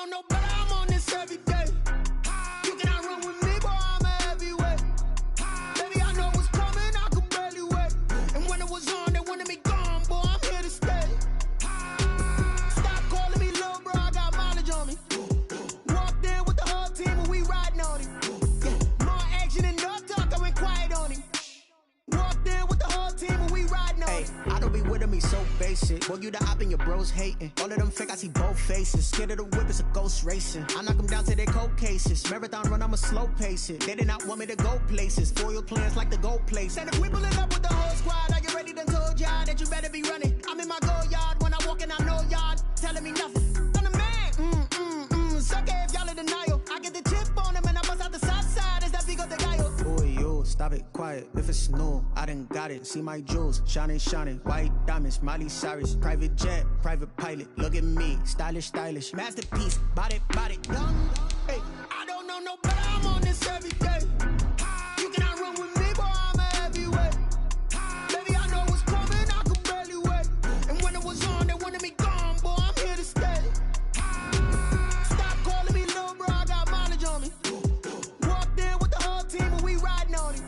don't know, but I'm on this every day. You cannot run with me, boy, I'm a heavyweight. Baby, I know what's coming, I could barely wait. And when it was on, they wanted me gone, boy, I'm here to stay. Stop calling me little bro, I got mileage on me. Walked in with the whole team and we riding on him. Yeah, more action and no talk, I went quiet on him. Walked in with the whole team and we riding on him. I don't be with him, he's so basic. Boy, you the op and your bros hating. All of them fake, I see both faces. Scared of the whip, it's a ghost racing. I knock them down to their cold cases. Marathon run, I'ma slow pace it. They did not want me to go places. Foil plans like the gold place. And if we pulling up with the whole squad, I get ready to told y'all that you better be running. I'm in my go yard when I walk in, I know y'all telling me nothing. I'm the man, suck it if y'all in denial. I get the chip on him and I bust out the south side. Is that Vigo de Gallo? Boy, yo, stop it, quiet. If it's new, I done got it. See my jewels, shining, shining. White diamonds, Miley Cyrus. Private jet, private pilot. Look at me, stylish, stylish. Masterpiece, body, young. Hey, I don't know no better, I'm on this every day. You cannot run with me, boy, I'm a heavyweight. Baby, I know what's coming, I could barely wait. And when it was on, they wanted me gone, boy, I'm here to stay. Stop calling me little bro, I got mileage on me. Walked in with the whole team and we riding on him.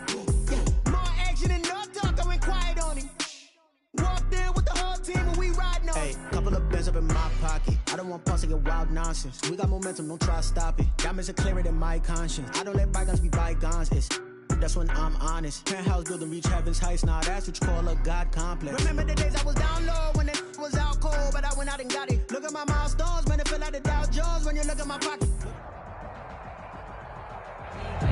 Yeah, more action and no talk, I went quiet on him. Walked in with the whole team and we riding on him. couple of bands up in my pocket. I don't want pulse to get wild nonsense. We got momentum, don't try to stop it. Diamonds are clearer than my conscience. I don't let bygones be bygones. That's when I'm honest. Penthouse building reach heaven's heights. Now that's what you call a God complex. Remember the days I was down low when it was out cold, but I went out and got it. Look at my milestones, man, it feel like the Dow Jones when you look at my pocket.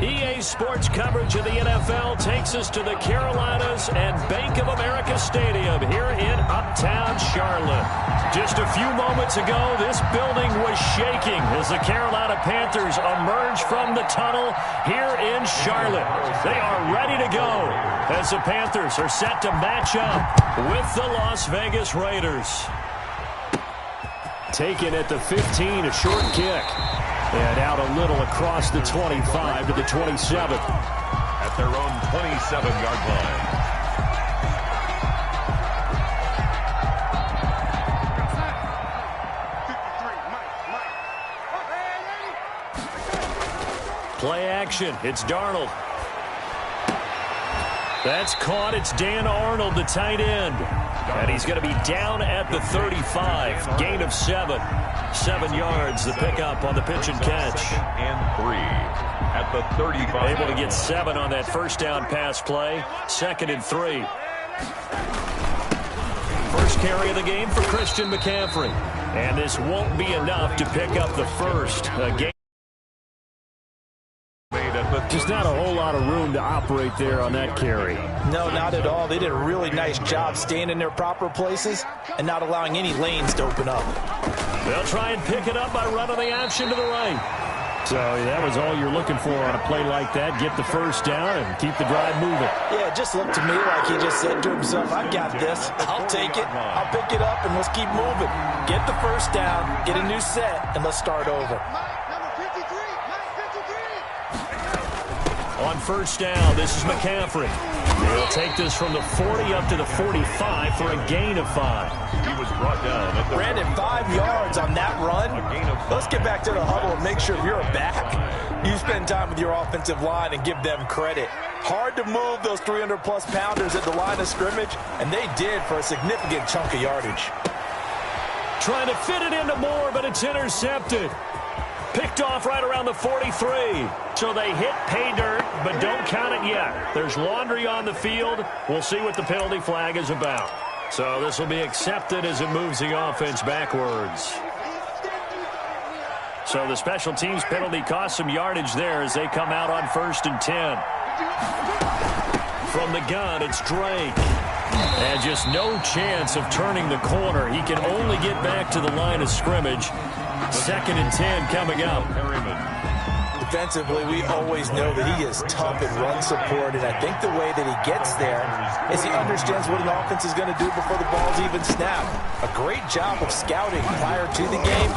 EA Sports coverage of the NFL takes us to the Carolinas and Bank of America Stadium here in Uptown Charlotte. Just a few moments ago, this building was shaking as the Carolina Panthers emerge from the tunnel here in Charlotte. They are ready to go as the Panthers are set to match up with the Las Vegas Raiders. Taken at the 15, a short kick. And out a little across the 25 to the 27. At their own 27-yard line. Play action. It's Darnold. That's caught. It's Dan Arnold, the tight end. And he's going to be down at the 35. Gain of 7. 7 yards, the pickup on the pitch and catch. Second and 3 at the 35. Able to get 7 on that first down pass play. 2nd and 3. First carry of the game for Christian McCaffrey. And this won't be enough to pick up the first. Just not a whole lot of room to operate there on that carry. No, not at all. They did a really nice job staying in their proper places and not allowing any lanes to open up. They'll try and pick it up by running the option to the right. So that was all you're looking for on a play like that. Get the first down and keep the drive moving. Yeah, it just looked to me like he just said to himself, I got this. I'll take it. I'll pick it up, and let's keep moving. Get the first down, get a new set, and let's start over. On first down, this is McCaffrey. He'll take this from the 40 up to the 45 for a gain of 5. He was brought down at the Brandon, 5 yards on that run. Let's get back to the huddle and make sure if you're a back, you spend time with your offensive line and give them credit. Hard to move those 300-plus pounders at the line of scrimmage, and they did for a significant chunk of yardage. Trying to fit it into Moore, but it's intercepted. Picked off right around the 43. So they hit pay dirt, but don't count it yet. There's laundry on the field. We'll see what the penalty flag is about. So this will be accepted as it moves the offense backwards. So the special teams penalty cost some yardage there as they come out on 1st and 10. From the gun, it's Drake. And just no chance of turning the corner. He can only get back to the line of scrimmage. 2nd and 10 coming up. Defensively, we always know that he is tough in run support, and I think the way that he gets there is he understands what an offense is going to do before the ball's even snapped. A great job of scouting prior to the game.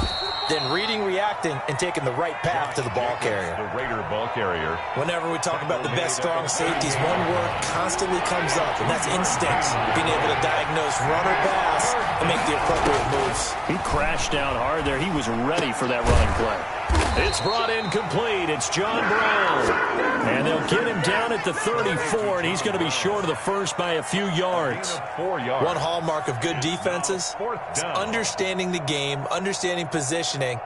then reading, reacting, and taking the right path to the ball carrier. The Raider ball carrier. Whenever we talk about the best strong safeties, one word constantly comes up, and that's instinct. Being able to diagnose run or pass and make the appropriate moves. He crashed down hard there. He was ready for that running play. It's brought in complete. It's John Brown. And they'll get him down at the 34, and he's going to be short of the first by a few yards. 4 yards. One hallmark of good defenses is understanding the game, understanding positioning,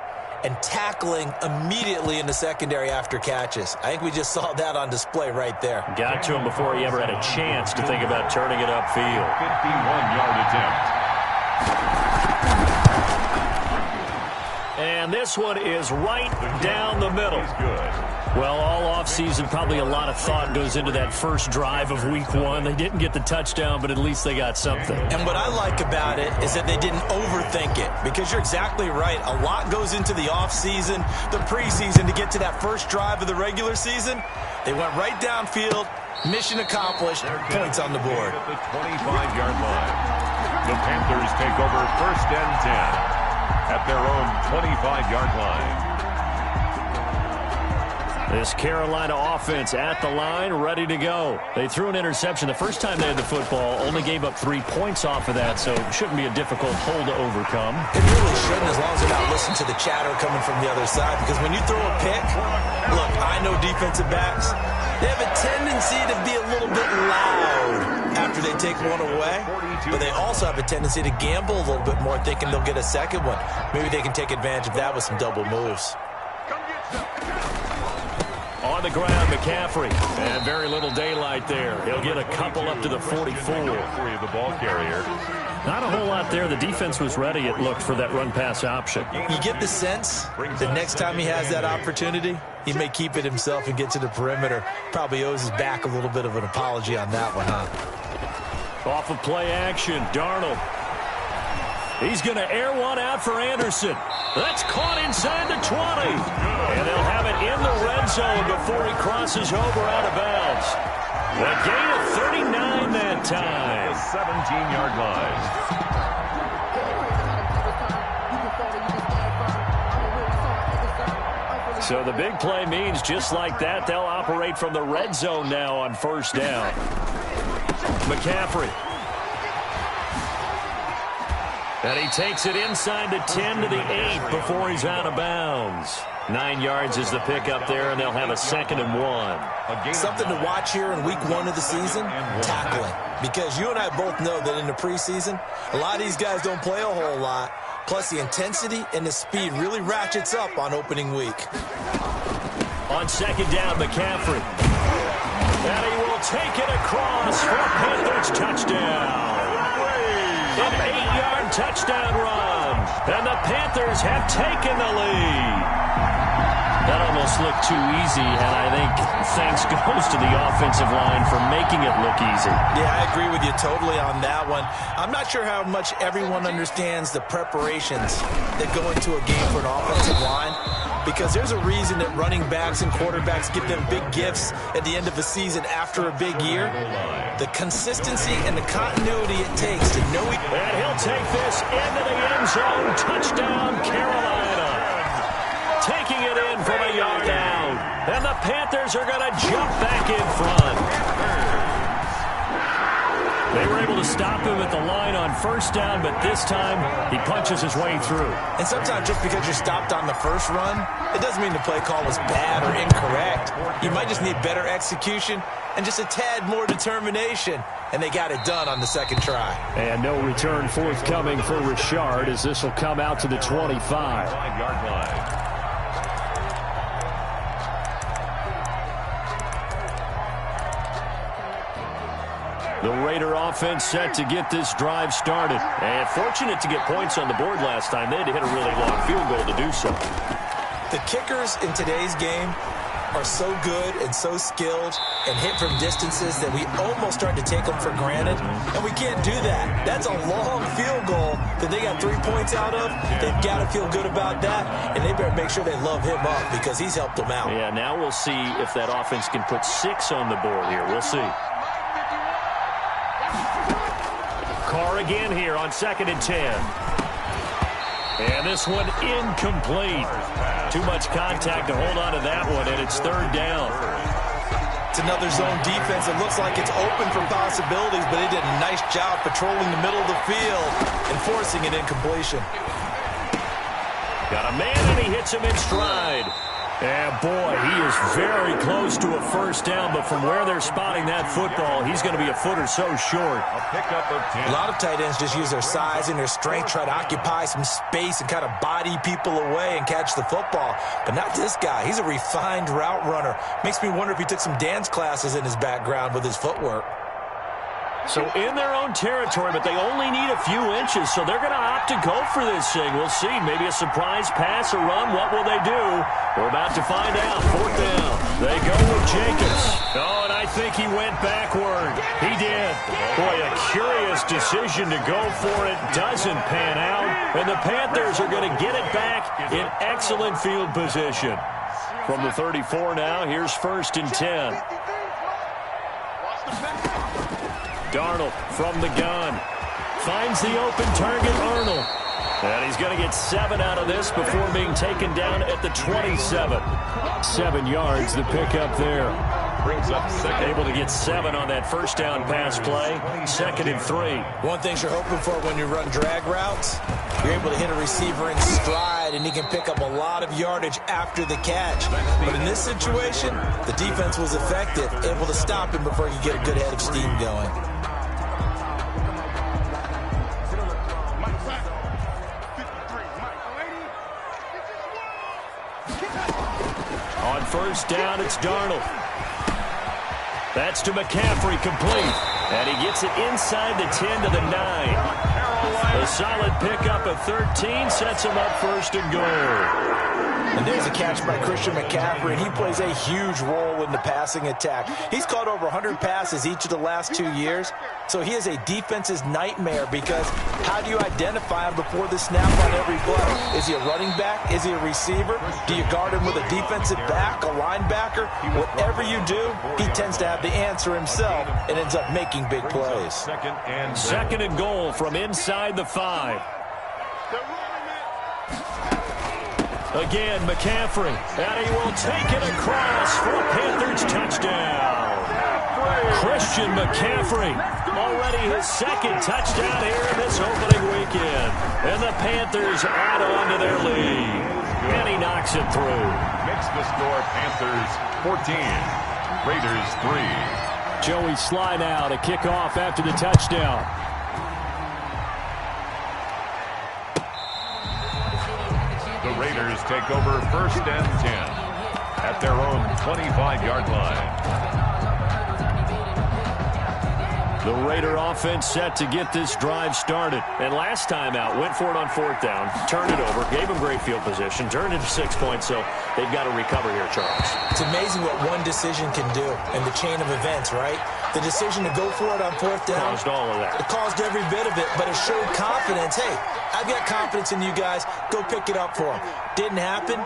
and tackling immediately in the secondary after catches. I think we just saw that on display right there. Got to him before he ever had a chance to think about turning it upfield. 51-yard attempt. And this one is right down the middle. He's good. Well, all offseason, probably a lot of thought goes into that first drive of week 1. They didn't get the touchdown, but at least they got something. And what I like about it is that they didn't overthink it, because you're exactly right. A lot goes into the offseason, the preseason, to get to that first drive of the regular season. They went right downfield, mission accomplished, points on the board. At the 25-yard line. The Panthers take over 1st and 10 at their own 25-yard line. This Carolina offense at the line, ready to go. They threw an interception the first time they had the football, only gave up 3 points off of that, so it shouldn't be a difficult hole to overcome. It really shouldn't, as long as they're not listening to the chatter coming from the other side, because when you throw a pick, look, I know defensive backs, they have a tendency to be a little bit loud after they take one away, but they also have a tendency to gamble a little bit more, thinking they'll get a second one. Maybe they can take advantage of that with some double moves. On the ground, McCaffrey. And very little daylight there. He'll get a couple up to the 44. The ball carrier. Not a whole lot there. The defense was ready, it looked, for that run-pass option. You get the sense that next time he has that opportunity, he may keep it himself and get to the perimeter. Probably owes his back a little bit of an apology on that one, huh? Off of play action, Darnold. He's going to air one out for Anderson. That's caught inside the 20. And they'll have it in the red zone before he crosses over out of bounds. A gain of 39 that time. The 17-yard line. So the big play means just like that, they'll operate from the red zone now on 1st down. McCaffrey. And he takes it inside the 10 to the 8 before he's out of bounds. 9 yards is the pickup there, and they'll have a 2nd and 1. Something to watch here in week 1 of the season, tackling. Because you and I both know that in the preseason, a lot of these guys don't play a whole lot. Plus, the intensity and the speed really ratchets up on opening week. On 2nd down, McCaffrey. And he will take it across for a Panthers touchdown. An 8-yard touchdown run. And the Panthers have taken the lead. That almost looked too easy, and I think thanks goes to the offensive line for making it look easy. Yeah, I agree with you totally on that one. I'm not sure how much everyone understands the preparations that go into a game for an offensive line, because there's a reason that running backs and quarterbacks get them big gifts at the end of a season after a big year. The consistency and the continuity it takes to know. And he'll take this into the end zone. Touchdown, Carolina. Taking it in from a yard out. And the Panthers are going to jump back in front. They were able to stop him at the line on 1st down, but this time he punches his way through. And sometimes just because you're stopped on the first run, it doesn't mean the play call was bad or incorrect. You might just need better execution and just a tad more determination. And they got it done on the 2nd try. And no return forthcoming for Richard, as this will come out to the 25. 5-yard line. The Raider offense set to get this drive started. And fortunate to get points on the board last time. They had to hit a really long field goal to do so. The kickers in today's game are so good and so skilled and hit from distances that we almost start to take them for granted. And we can't do that. That's a long field goal that they got 3 points out of. They've got to feel good about that. And they better make sure they love him up, because he's helped them out. Yeah, now we'll see if that offense can put 6 on the board here. We'll see. Carr again here on 2nd and 10. And this one incomplete. Too much contact to hold on to that one, and it's third down. It's another zone defense. It looks like it's open for possibilities, but they did a nice job patrolling the middle of the field and forcing an incompletion. Got a man, and he hits him in stride. And, boy, he is very close to a first down, but from where they're spotting that football, he's going to be a foot or so short. A pickup of 10. A lot of tight ends just use their size and their strength, try to occupy some space and kind of body people away and catch the football. But not this guy. He's a refined route runner. Makes me wonder if he took some dance classes in his background with his footwork. So in their own territory, but they only need a few inches, so they're going to opt to go for this thing. We'll see. Maybe a surprise pass or run. What will they do? We're about to find out. Fourth down. They go with Jacobs. Oh, and I think he went backward. He did. Boy, a curious decision to go for it. Doesn't pan out. And the Panthers are going to get it back in excellent field position. From the 34 now, here's 1st and 10. Darnold from the gun. Finds the open target, Arnold. And he's going to get 7 out of this before being taken down at the 27. 7 yards, the pickup there. Brings up second. Able to get 7 on that first down pass play. 2nd and 3. One thing you're hoping for when you run drag routes, you're able to hit a receiver in stride, and he can pick up a lot of yardage after the catch. But in this situation, the defense was effective, able to stop him before he could get a good head of steam going. On first down, it's Darnold. That's to McCaffrey, complete. And he gets it inside the 10 to the 9. A solid pickup of 13 sets him up 1st and goal. And there's a catch by Christian McCaffrey, and he plays a huge role in the passing attack. He's caught over 100 passes each of the last 2 years, so he is a defense's nightmare because how do you identify him before the snap on every play? Is he a running back? Is he a receiver? Do you guard him with a defensive back, a linebacker? Whatever you do, he tends to have the answer himself and ends up making big plays. Second and goal from inside the 5. Again, McCaffrey, and he will take it across for a Panthers touchdown. Christian McCaffrey, already his 2nd touchdown here in this opening weekend. And the Panthers add on to their lead. And he knocks it through. Makes the score Panthers 14, Raiders 3. Joey Sly now to kick off after the touchdown. The Raiders take over 1st and 10 at their own 25-yard line. The Raider offense set to get this drive started. And last time out, went for it on 4th down, turned it over, gave them great field position, turned it to 6 points, so they've got to recover here, Charles. It's amazing what one decision can do in the chain of events, right? The decision to go for it on 4th down. Caused all of that. It caused every bit of it, but it showed confidence. Hey, I've got confidence in you guys. Go pick it up for them. Didn't happen.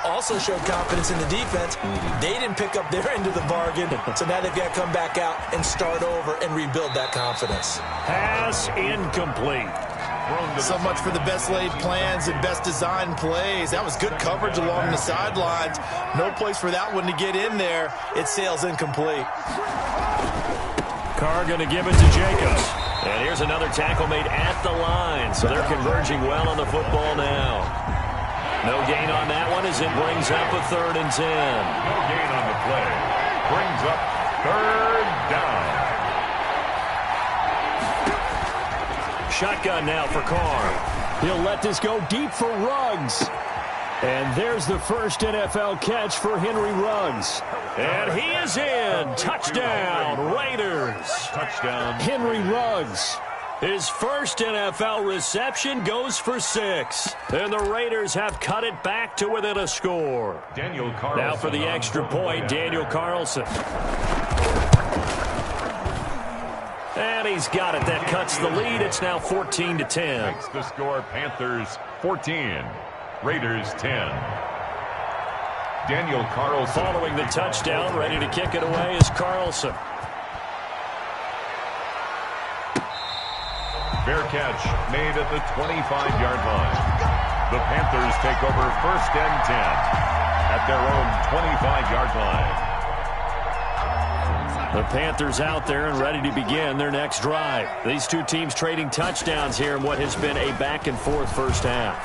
Also showed confidence in the defense. They didn't pick up their end of the bargain, so now they've got to come back out and start over and rebuild that confidence. Pass incomplete. So much for the best laid plans and best designed plays. That was good coverage along the sidelines. No place for that one to get in there. It sails incomplete. Carr going to give it to Jacobs. And here's another tackle made at the line. So they're converging well on the football now. No gain on that one as it brings up a 3rd and 10. No gain on the play. Brings up 3rd down. Shotgun now for Carr. He'll let this go deep for Ruggs. And there's the first NFL catch for Henry Ruggs. And he is in. Touchdown, Raiders. Touchdown. Henry Ruggs. His first NFL reception goes for 6. And the Raiders have cut it back to within a score. Daniel Carlson. Now for the extra point, Daniel Carlson. And he's got it. That cuts the lead. It's now 14-10. Makes the score Panthers 14, Raiders 10. Daniel Carlson. Following the touchdown, ready to kick it away is Carlson. Fair catch made at the 25-yard line. The Panthers take over 1st and 10 at their own 25-yard line. The Panthers out there and ready to begin their next drive. These two teams trading touchdowns here in what has been a back-and-forth first half.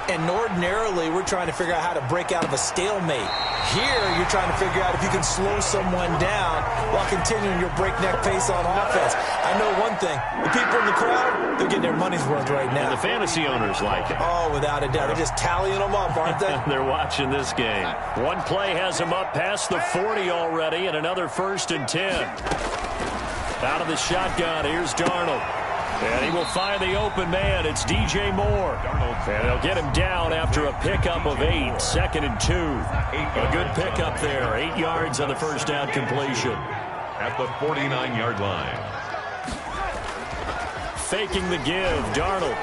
And ordinarily, we're trying to figure out how to break out of a stalemate. Here, you're trying to figure out if you can slow someone down while continuing your breakneck pace on offense. I know one thing. The people in the crowd, they're getting their money's worth right now. And the fantasy owners like it. Oh, without a doubt. They're just tallying them up, aren't they? They're watching this game. One play has them up past the 40 already, and another 1st and 10. Out of the shotgun, here's Darnold. And he will find the open man. It's DJ Moore. And they'll get him down after a pickup of 8. 2nd and 2. A good pickup there. 8 yards on the first down completion. At the 49-yard line. Faking the give. Darnold.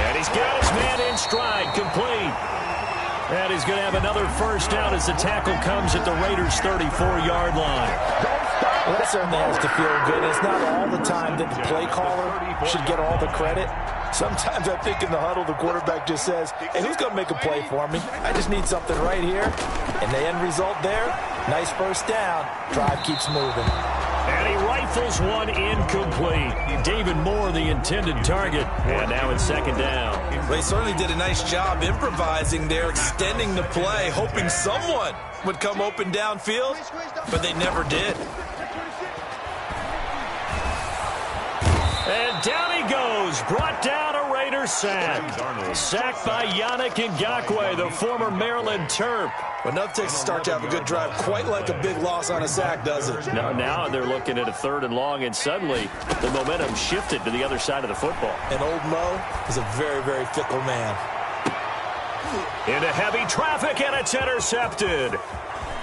And he's got his man in stride. Complete. And he's going to have another first down as the tackle comes at the Raiders' 34-yard line. Well, that certainly has to feel good. It's not all the time that the play caller should get all the credit. Sometimes I think in the huddle, the quarterback just says, hey, who's going to make a play for me? I just need something right here. And the end result there, nice first down. Drive keeps moving. And he rifles one incomplete. David Moore, the intended target. And now it's 2nd down. Well, he certainly did a nice job improvising there, extending the play, hoping someone would come open downfield, but they never did. And down he goes, brought down a Raiders sack. Sacked by Yannick Ngakoue, the former Maryland Terp. But enough takes a start to have a good drive, quite like a big loss on a sack, does it? No, now they're looking at a 3rd and long, and suddenly the momentum shifted to the other side of the football. And old Mo is a very, very fickle man. Into heavy traffic, and it's intercepted.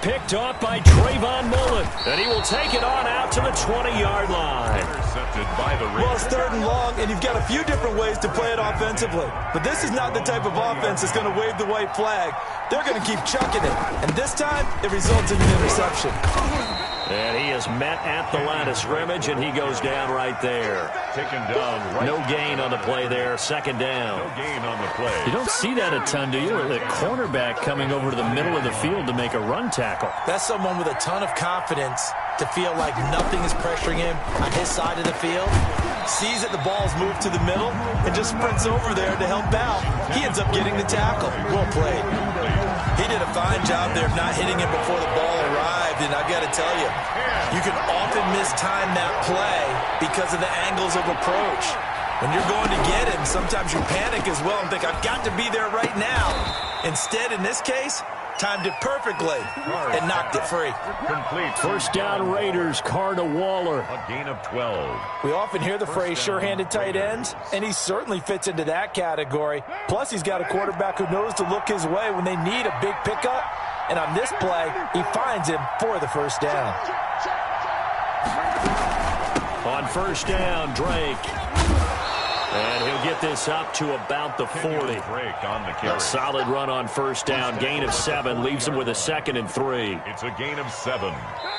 Picked off by Trayvon Mullen, and he will take it on out to the 20-yard line. Intercepted by the Raiders. Well, it's 3rd and long, and you've got a few different ways to play it offensively. But this is not the type of offense that's going to wave the white flag. They're going to keep chucking it. And this time, it results in an interception. And he is met at the line of scrimmage, and he goes down right there. Taken down right. No gain on the play there. 2nd down. No gain on the play. You don't see that a ton, do you? The cornerback coming over to the middle of the field to make a run tackle. That's someone with a ton of confidence to feel like nothing is pressuring him on his side of the field. Sees that the ball's moved to the middle and just sprints over there to help out. He ends up getting the tackle. Well played. He did a fine job there of not hitting him before the ball arrived, and I got to tell you, you can often mistime that play because of the angles of approach. When you're going to get him, sometimes you panic as well and think, I've got to be there right now. Instead, in this case, timed it perfectly and knocked it free. Complete. 1st down Raiders, Carr to Waller. A gain of 12. We often hear the phrase sure-handed tight ends, and he certainly fits into that category. Plus, he's got a quarterback who knows to look his way when they need a big pickup. And on this play, he finds him for the first down. On 1st down, Drake. And he'll get this up to about the 40. A solid run on 1st down. Gain of 7 leaves him with a 2nd and 3. It's a gain of 7.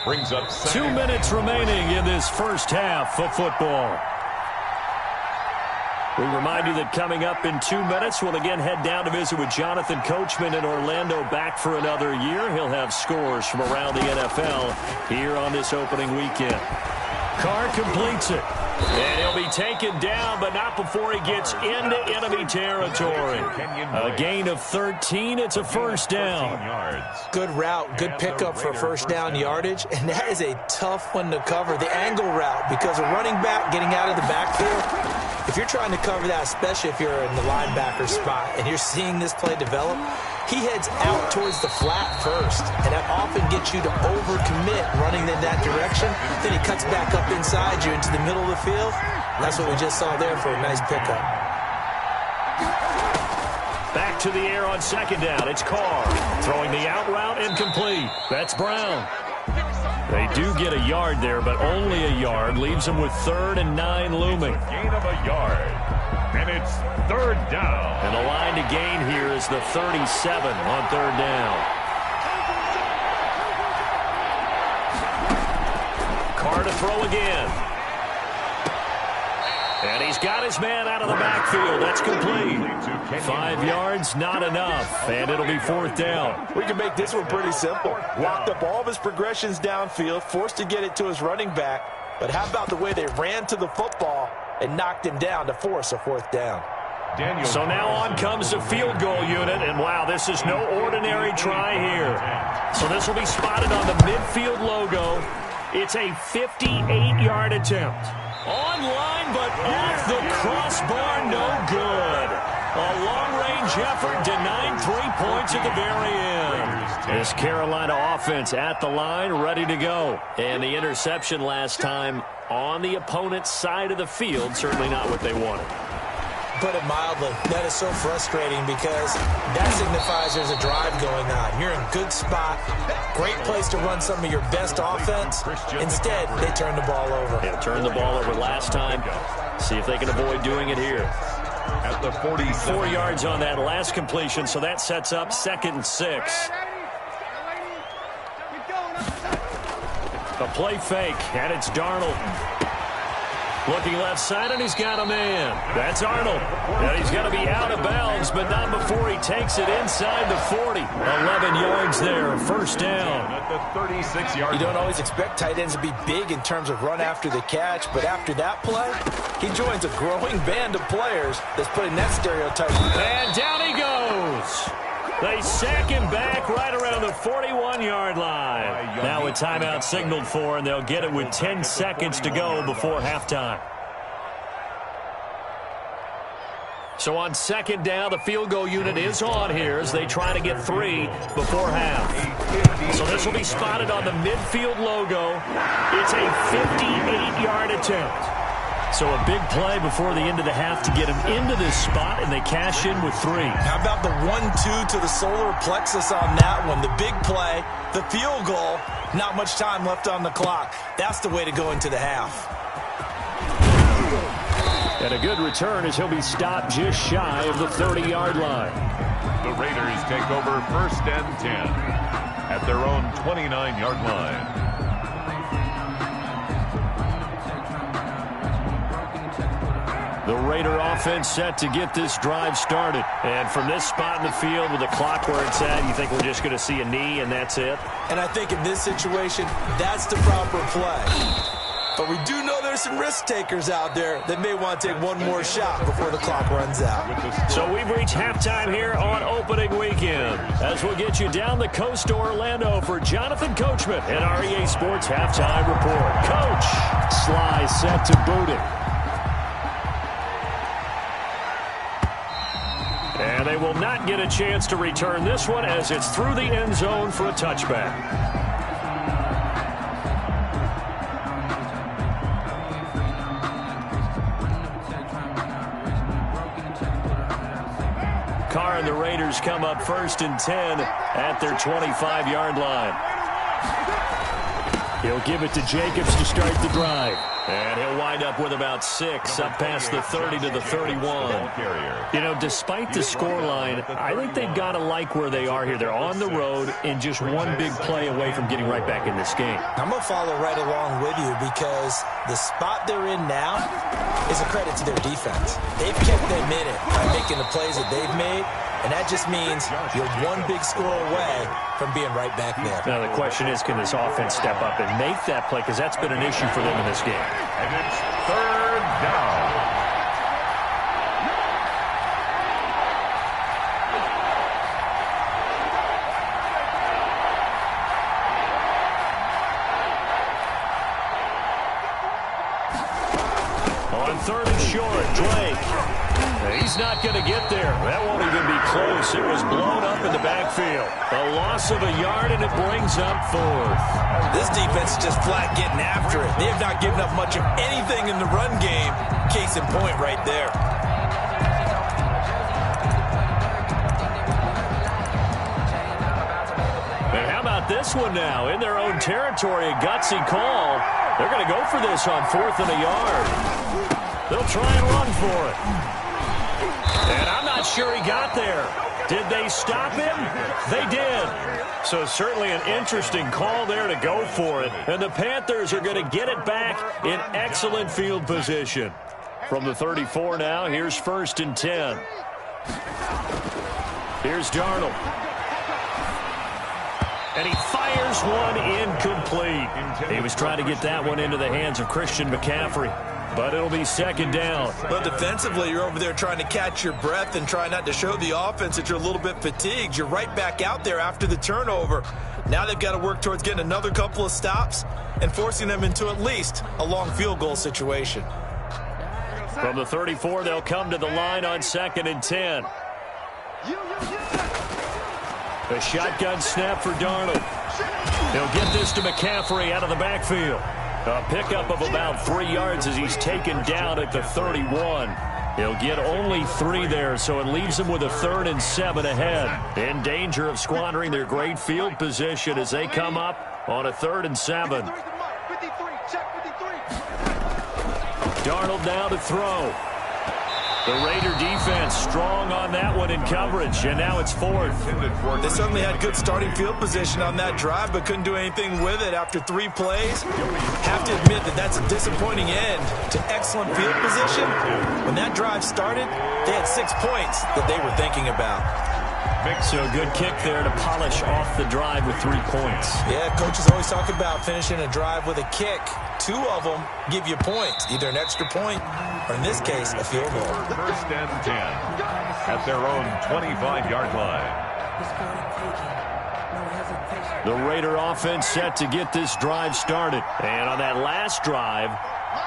Brings up 2 minutes remaining in this first half of football. We remind you that coming up in 2 minutes, we'll again head down to visit with Jonathan Coachman in Orlando, back for another year. He'll have scores from around the NFL here on this opening weekend. Carr completes it. And he'll be taken down, but not before he gets into enemy territory. A gain of 13. It's a first down. Good route, good pickup for first down yardage, and that is a tough one to cover. The angle route, because a running back getting out of the backfield, if you're trying to cover that, especially if you're in the linebacker spot and you're seeing this play develop, he heads out towards the flat first, and that often gets you to overcommit running in that direction. Then he cuts back up inside you into the middle of the field. That's what we just saw there for a nice pickup. Back to the air on 2nd down. It's Carr throwing the out route incomplete. That's Brown. They do get a yard there, but only a yard. Leaves them with 3rd and 9 looming. Gain of a yard. And it's 3rd down. And the line to gain here is the 37 on 3rd down. Carr to throw again. And he's got his man out of the backfield. That's complete. 5 yards, not enough. And it'll be 4th down. We can make this one pretty simple. Locked up all of his progressions downfield, forced to get it to his running back. But how about the way they ran to the football and knocked him down to force a 4th down? So now on comes the field goal unit. And, wow, this is no ordinary try here. So this will be spotted on the midfield logo. It's a 58-yard attempt. Online, but off the crossbar, no good. A long-range effort denying 3 points at the very end. This Carolina offense at the line, ready to go. And the interception last time on the opponent's side of the field, certainly not what they wanted. Put it mildly, that is so frustrating because that signifies there's a drive going on. You're in a good spot, great place to run some of your best offense. Instead, they turn the ball over. They turned the ball over last time. See if they can avoid doing it here. At the 47. 4 yards on that last completion, so that sets up 2nd and 6. A play fake, and it's Darnold. Looking left side, and he's got a man. That's Arnold. And he's going to be out of bounds, but not before he takes it inside the 40. 11 yards there, 1st down. At the 36-yard You don't always expect tight ends to be big in terms of run after the catch, but after that play, he joins a growing band of players that's putting that stereotype. And down he goes. They sack him back right around the 41-yard line. Now a timeout signaled for, and they'll get it with 10 seconds to go before halftime. So on 2nd down, the field goal unit is on here as they try to get 3 before half. So this will be spotted on the midfield logo. It's a 58-yard attempt. So a big play before the end of the half to get him into this spot, and they cash in with 3. How about the 1-2 to the solar plexus on that one? The big play, the field goal, not much time left on the clock. That's the way to go into the half. And a good return as he'll be stopped just shy of the 30-yard line. The Raiders take over 1st and 10 at their own 29-yard line. The Raider offense set to get this drive started. And from this spot in the field with the clock where it's at, you think we're just going to see a knee and that's it? And I think in this situation, that's the proper play. But we do know there's some risk takers out there that may want to take one more shot before the clock runs out. So we've reached halftime here on opening weekend. As we'll get you down the coast to Orlando for Jonathan Coachman and our EA Sports Halftime Report. Coach, Sly set to boot it. And they will not get a chance to return this one as it's through the end zone for a touchback. Carr and the Raiders come up 1st and 10 at their 25-yard line. He'll give it to Jacobs to start the drive. And he'll wind up with about 6 up past the 30 to the 31. You know, despite the scoreline, I think they've got to like where they are here. They're on the road and just one big play away from getting right back in this game. I'm going to follow right along with you because the spot they're in now is a credit to their defense. They've kept them in it by making the plays that they've made. And that just means you're one big score away from being right back there. Now the question is, can this offense step up and make that play? Because that's been an issue for them in this game. And it's 3rd down. On 3rd and short, Drake. He's not going to get there. That won't even be close. It was blown up in the backfield. A loss of a yard, and it brings up 4th. This defense is just flat getting after it. They have not given up much of anything in the run game. Case in point right there. And how about this one now? In their own territory, a gutsy call. They're going to go for this on 4th and a yard. They'll try and run for it. And I'm not sure he got there. Did they stop him? They did. So certainly an interesting call there to go for it. And the Panthers are going to get it back in excellent field position. From the 34 now, here's 1st and 10. Here's Darnold. And he fires one incomplete. He was trying to get that one into the hands of Christian McCaffrey. But it'll be 2nd down. But defensively, you're over there trying to catch your breath and try not to show the offense that you're a little bit fatigued. You're right back out there after the turnover. Now they've got to work towards getting another couple of stops and forcing them into at least a long field goal situation. From the 34, they'll come to the line on 2nd and 10. A shotgun snap for Darnold. He'll get this to McCaffrey out of the backfield. A pickup of about 3 yards as he's taken down at the 31. He'll get only 3 there, so it leaves him with a 3rd and 7 ahead. In danger of squandering their great field position as they come up on a 3rd and 7. Darnold now to throw. The Raider defense strong on that one in coverage, and now it's 4th. They certainly had good starting field position on that drive, but couldn't do anything with it after 3 plays. Have to admit that that's a disappointing end to excellent field position. When that drive started, they had 6 points that they were thinking about. So a good kick there to polish off the drive with 3 points. Yeah, coaches always talk about finishing a drive with a kick. 2 of them give you points, either an extra point or, in this case, a field goal. 1st and 10 at their own 25-yard line. The Raider offense set to get this drive started. And on that last drive,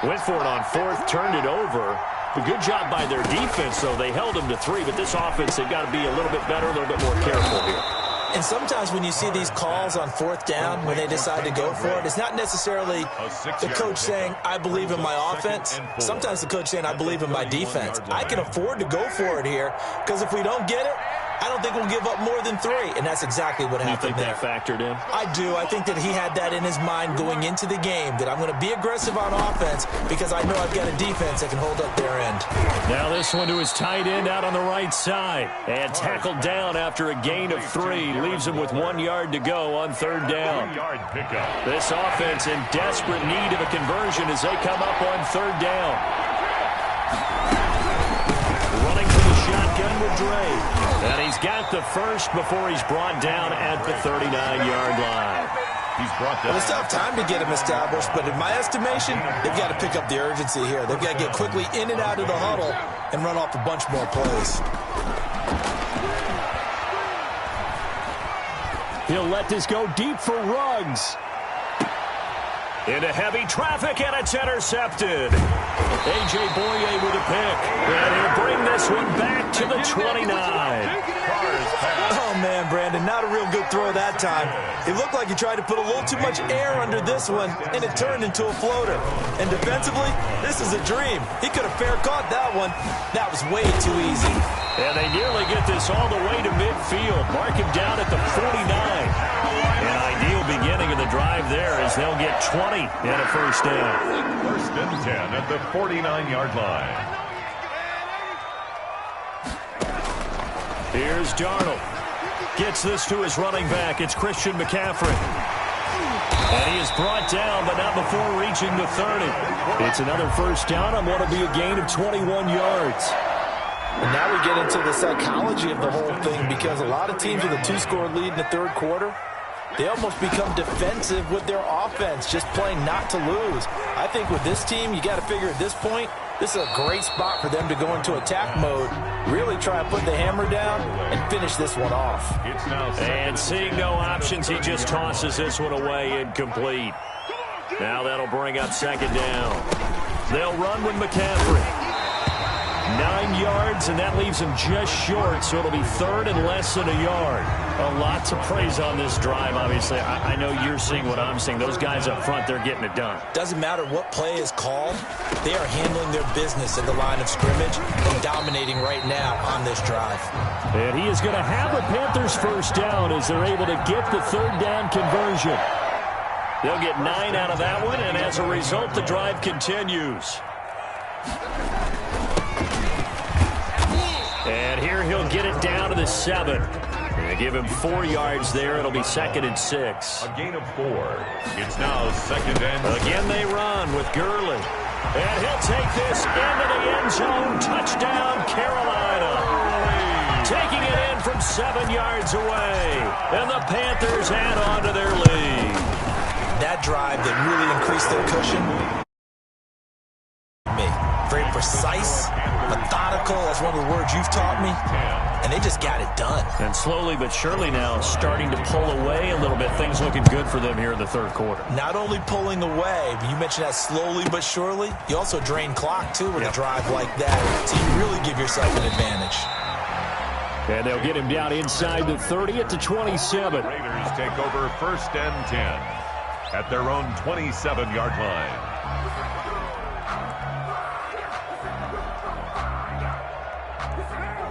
went for it on 4th, turned it over. A good job by their defense, though. They held them to 3, but this offense, they've got to be a little bit better, a little bit more careful here. And sometimes when you see these calls on 4th down, when they decide to go for it, it's not necessarily the coach saying, I believe in my offense. Sometimes the coach saying, I believe in my defense. I can afford to go for it here, because if we don't get it, I don't think we'll give up more than 3, and that's exactly what happened there. You think that factored in? I do. I think that he had that in his mind going into the game, that I'm going to be aggressive on offense because I know I've got a defense that can hold up their end. Now this one to his tight end out on the right side. And tackled down after a gain of 3. Leaves him with 1 yard to go on 3rd down. This offense in desperate need of a conversion as they come up on 3rd down. Running for the shotgun with Dre. And he's got the first before he's brought down at the 39-yard line. He's brought down. Well, it's tough time to get him established, but in my estimation, they've got to pick up the urgency here. They've got to get quickly in and out of the huddle and run off a bunch more plays. He'll let this go deep for Ruggs. Into heavy traffic, and it's intercepted. A.J. Boye with a pick. And he'll bring this one back to the 29. Oh, man, Brandon, not a real good throw that time. It looked like he tried to put a little too much air under this one, and it turned into a floater. And defensively, this is a dream. He could have fair caught that one. That was way too easy. And they nearly get this all the way to midfield. Mark him down at the 49. An ideal beginning of the drive there as they'll get 20 and a 1st down. 1st and 10 at the 49-yard line. Here's Darnold. Gets this to his running back. It's Christian McCaffrey. And he is brought down, but not before reaching the 30. It's another 1st down on what will be a gain of 21 yards. And now we get into the psychology of the whole thing, because a lot of teams with a 2-score lead in the 3rd quarter, they almost become defensive with their offense, just playing not to lose. I think with this team, you got to figure at this point, this is a great spot for them to go into attack mode, really try to put the hammer down and finish this one off. And seeing no options, he just tosses this one away incomplete. Now that'll bring up 2nd down. They'll run with McCaffrey. 9 yards, and that leaves him just short, so it'll be 3rd and less than a yard. A lot to praise on this drive, obviously. I know you're seeing what I'm seeing. Those guys up front, they're getting it done. Doesn't matter what play is called. They are handling their business at the line of scrimmage and dominating right now on this drive. And he is going to have the Panthers 1st down as they're able to get the 3rd down conversion. They'll get 9 out of that one, and as a result, the drive continues. And here he'll get it down to the 7. They give him 4 yards there. It'll be 2nd and 6. A gain of 4. It's now 2nd and 6. Again they run with Gurley. And he'll take this into the end zone. Touchdown, Carolina. Taking it in from 7 yards away. And the Panthers add on to their lead. That drive that really increased their cushion. Very precise, methodical. That's one of the words you've taught me. And they just got it done. And slowly but surely now starting to pull away a little bit. Things looking good for them here in the third quarter. Not only pulling away, but you mentioned that slowly but surely. You also drain clock, too, with a drive like that. So you really give yourself an advantage. And they'll get him down inside the 30 at the 27. Raiders take over 1st and 10 at their own 27-yard line.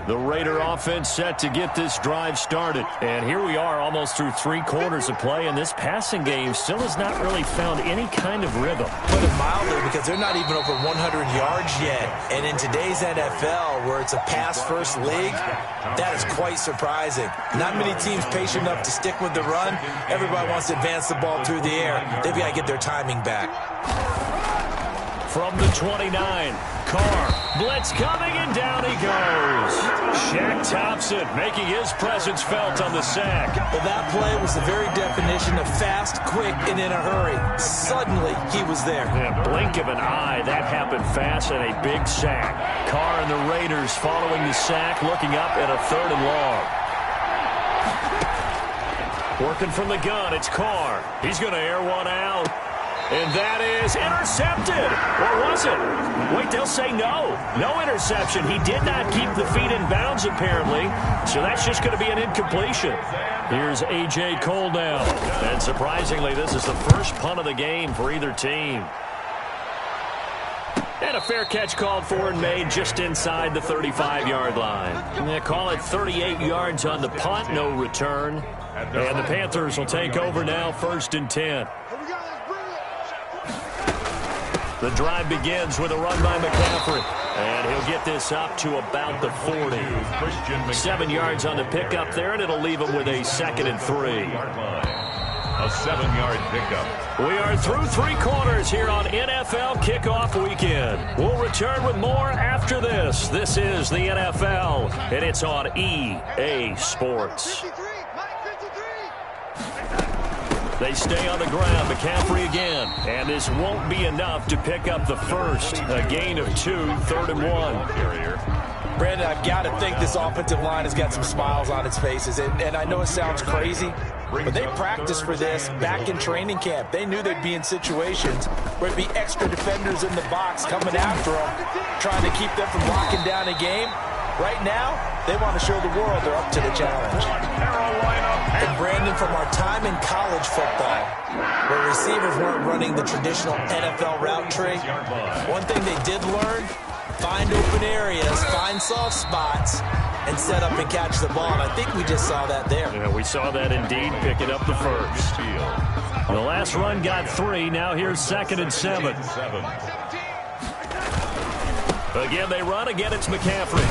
The Raider offense set to get this drive started. And here we are almost through 3 quarters of play, and this passing game still has not really found any kind of rhythm. Put it mildly, because they're not even over 100 yards yet. And in today's NFL, where it's a pass-first league, that is quite surprising. Not many teams patient enough to stick with the run. Everybody wants to advance the ball through the air. They've got to get their timing back. From the 29, Carr, blitz coming, and down he goes. Shaq Thompson making his presence felt on the sack. Well, that play was the very definition of fast, quick, and in a hurry. Suddenly, he was there. In a blink of an eye, that happened fast, and a big sack. Carr and the Raiders following the sack, looking up at a 3rd and long. Working from the gun, it's Carr. He's going to air one out. And that is intercepted. Or was it? Wait, they'll say no. No interception. He did not keep the feet in bounds, apparently. So that's just going to be an incompletion. Here's A.J. Cole now. And surprisingly, this is the first punt of the game for either team. And a fair catch called for and made just inside the 35-yard line. They call it 38 yards on the punt, no return. And the Panthers will take over now, 1st and 10. The drive begins with a run by McCaffrey. And he'll get this up to about the 40. 7 yards on the pickup there, and it'll leave him with a 2nd and 3. A 7-yard pickup. We are through 3 quarters here on NFL Kickoff Weekend. We'll return with more after this. This is the NFL, and it's on EA Sports. They stay on the ground. McCaffrey again. And this won't be enough to pick up the first. A gain of 2, 3rd and 1. Brandon, I've got to think this offensive line has got some smiles on its faces. And I know it sounds crazy, but they practiced for this back in training camp. They knew they'd be in situations where it'd be extra defenders in the box coming after them, trying to keep them from locking down a game. Right now, they want to show the world they're up to the challenge. And Brandon, from our time in college football, where receivers weren't running the traditional NFL route tree, one thing they did learn, find open areas, find soft spots, and set up and catch the ball. And I think we just saw that there. Yeah, we saw that indeed, picking up the first. The last run got 3. Now here's 2nd and 7. Again, they run. Again, it's McCaffrey.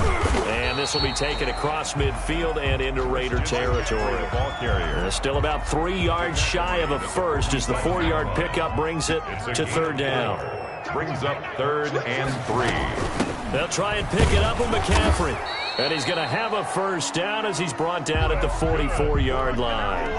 And this will be taken across midfield and into Raider territory. Ball carrier. Still about 3 yards shy of a first as the 4-yard pickup brings it to 3rd down. Brings up 3rd and 3. They'll try and pick it up with McCaffrey. And he's going to have a first down as he's brought down at the 44-yard line.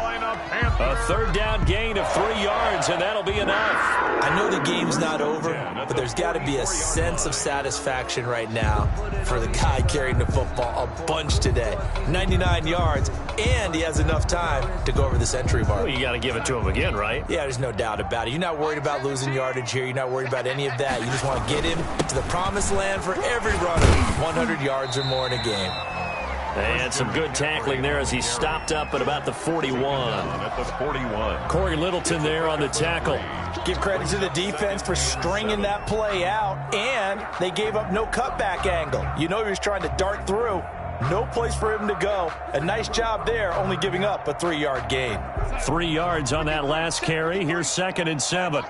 A 3rd down gain of 3 yards, and that'll be enough. I know the game's not over, but there's got to be a sense of satisfaction right now for the guy carrying the football a bunch today. 99 yards, and he has enough time to go over the century mark. Well, you got to give it to him again, right? Yeah, there's no doubt about it. You're not worried about losing yardage here. You're not worried about any of that. You just want to get him to the promised land for every runner, 100 yards or more in a game. And some good tackling there as he stopped up at about the 41. At the 41. Corey Littleton there on the tackle. Give credit to the defense for stringing that play out, and they gave up no cutback angle. You know he was trying to dart through. No place for him to go. A nice job there, only giving up a 3-yard gain. 3 yards on that last carry. Here's 2nd and 7.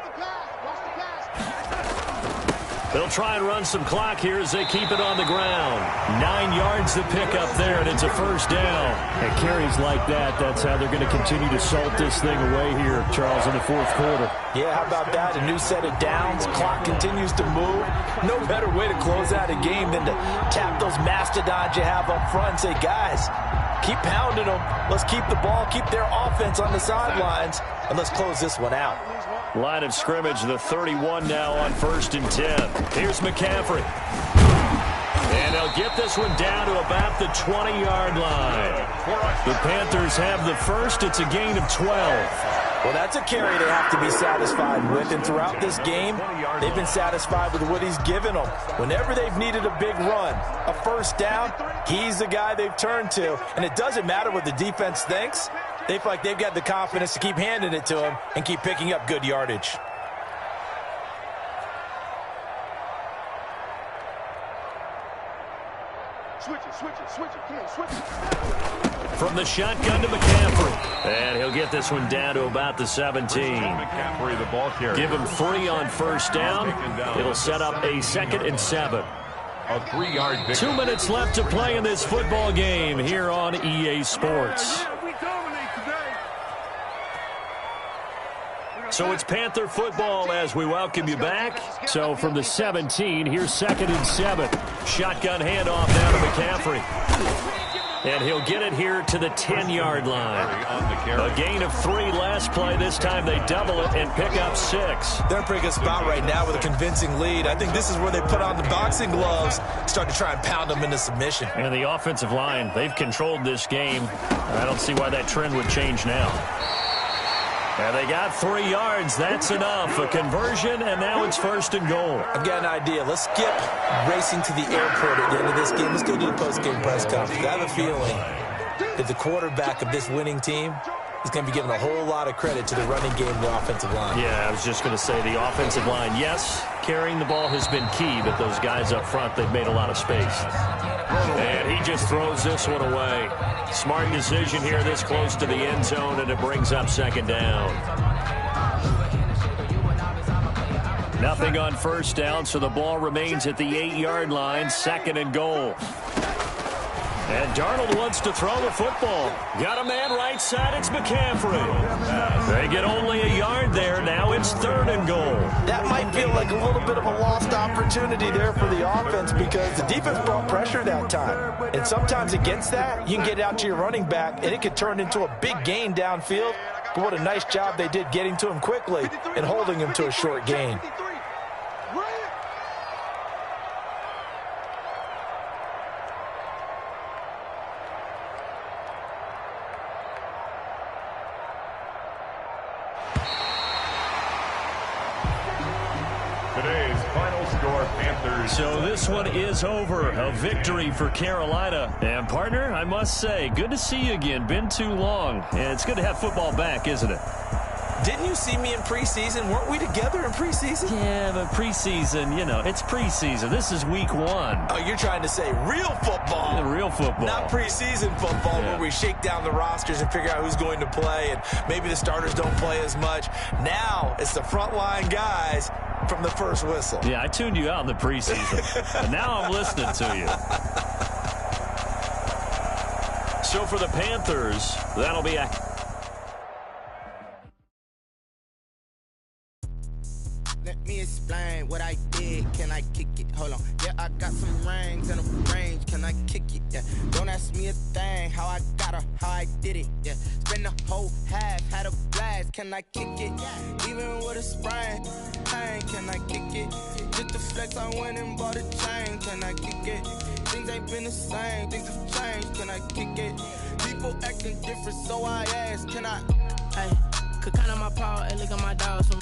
They'll try and run some clock here as they keep it on the ground. 9 yards to pick up there, and it's a first down. And carries like that, that's how they're going to continue to salt this thing away here, Charles, in the fourth quarter. Yeah, how about that? A new set of downs. Clock continues to move. No better way to close out a game than to tap those mastodons you have up front and say, guys, keep pounding them. Let's keep the ball, keep their offense on the sidelines, and let's close this one out. Line of scrimmage, the 31 now on 1st and 10. Here's McCaffrey. And they'll get this one down to about the 20-yard line. The Panthers have the first. It's a gain of 12. Well, that's a carry they have to be satisfied with. And throughout this game, they've been satisfied with what he's given them. Whenever they've needed a big run, a first down, he's the guy they've turned to. And it doesn't matter what the defense thinks. They feel like they've got the confidence to keep handing it to him and keep picking up good yardage. From the shotgun to McCaffrey. And he'll get this one down to about the 17. McCaffrey, the ball carrier. Give him 3 on first down. It'll set up a 2nd and 7. A 3-yard victory. 2 minutes left to play in this football game here on EA Sports. So it's Panther football as we welcome you back. So from the 17, here's 2nd and 7. Shotgun handoff now to McCaffrey. And he'll get it here to the 10-yard line. A gain of 3 last play. This time they double it and pick up 6. They're in a pretty good spot right now with a convincing lead. I think this is where they put on the boxing gloves, start to try and pound them into submission. And the offensive line, they've controlled this game. I don't see why that trend would change now. And they got 3 yards. That's enough. A conversion, and now it's 1st and goal. I've got an idea. Let's skip racing to the airport at the end of this game. Let's go do the post-game press conference. I have a feeling that the quarterback of this winning team is going to be giving a whole lot of credit to the running game and the offensive line. Yeah, I was just going to say the offensive line, yes, carrying the ball has been key, but those guys up front, they've made a lot of space. And he just throws this one away. Smart decision here this close to the end zone, and it brings up 2nd down. Nothing on first down, so the ball remains at the 8-yard line, 2nd and goal. And Darnold wants to throw the football. Got a man right side. It's McCaffrey. They get only a yard there. Now it's 3rd and goal. That might feel like a little bit of a lost opportunity there for the offense because the defense brought pressure that time. And sometimes against that, you can get out to your running back, and it could turn into a big gain downfield. But what a nice job they did getting to him quickly and holding him to a short gain. Today's final score, Panthers. So this one is over. A victory for Carolina. And, partner, I must say, good to see you again. Been too long. And it's good to have football back, isn't it? Didn't you see me in preseason? Weren't we together in preseason? Yeah, but preseason, you know, it's preseason. This is week 1. Oh, you're trying to say real football. Yeah, real football. Not preseason football where we shake down the rosters and figure out who's going to play, and maybe the starters don't play as much. Now it's the frontline guys from the first whistle. Yeah, I tuned you out in the preseason. But now I'm listening to you. So for the Panthers, that'll be a... Let me explain what I did. Can I kick it? Hold on. Yeah, I got some rings and a range. Can I kick it? Yeah. Don't ask me a thing. How I got her, how I did it. Yeah. Spend the whole half, had a blast. Can I kick it? Even with a sprain. Pain, can I kick it? Just to flex, I went and bought a chain. Can I kick it? Things ain't been the same. Things have changed. Can I kick it? People acting different, so I ask. Can I? Hey, could count on my power and look at my dogs from.